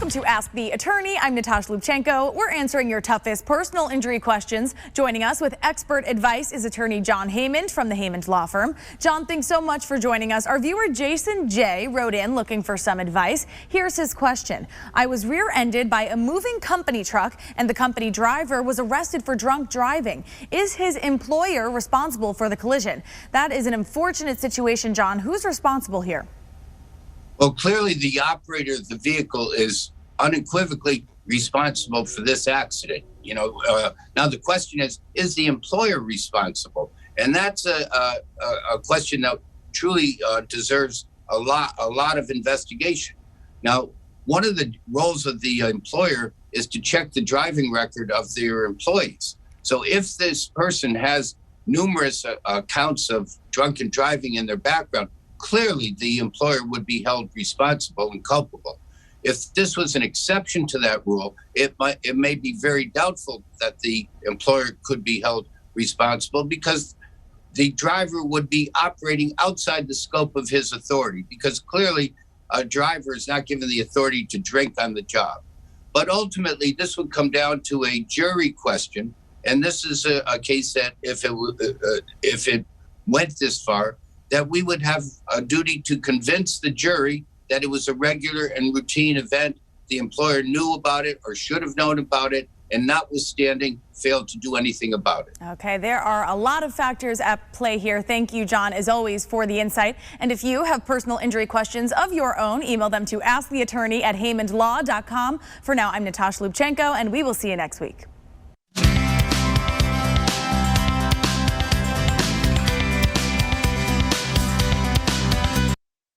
Welcome to Ask the Attorney. I'm Natasha Lubchenko. We're answering your toughest personal injury questions. Joining us with expert advice is attorney John Haymond from the Haymond Law Firm. John, thanks so much for joining us. Our viewer Jason J. wrote in looking for some advice. Here's his question. I was rear-ended by a moving company truck and the company driver was arrested for drunk driving. Is his employer responsible for the collision? That is an unfortunate situation, John. Who's responsible here? Well, clearly the operator of the vehicle is unequivocally responsible for this accident. Now the question is the employer responsible? And that's a question that truly deserves a lot of investigation. Now, one of the roles of the employer is to check the driving record of their employees. So if this person has numerous accounts of drunken driving in their background, clearly the employer would be held responsible and culpable. If this was an exception to that rule, it may be very doubtful that the employer could be held responsible because the driver would be operating outside the scope of his authority, because clearly a driver is not given the authority to drink on the job. But ultimately, this would come down to a jury question, and this is a case that if it went this far, that we would have a duty to convince the jury that it was a regular and routine event. The employer knew about it or should have known about it, and notwithstanding, failed to do anything about it. Okay, there are a lot of factors at play here. Thank you, John, as always, for the insight. And if you have personal injury questions of your own, email them to asktheattorney@haymondlaw.com. For now, I'm Natasha Lubchenko, and we will see you next week.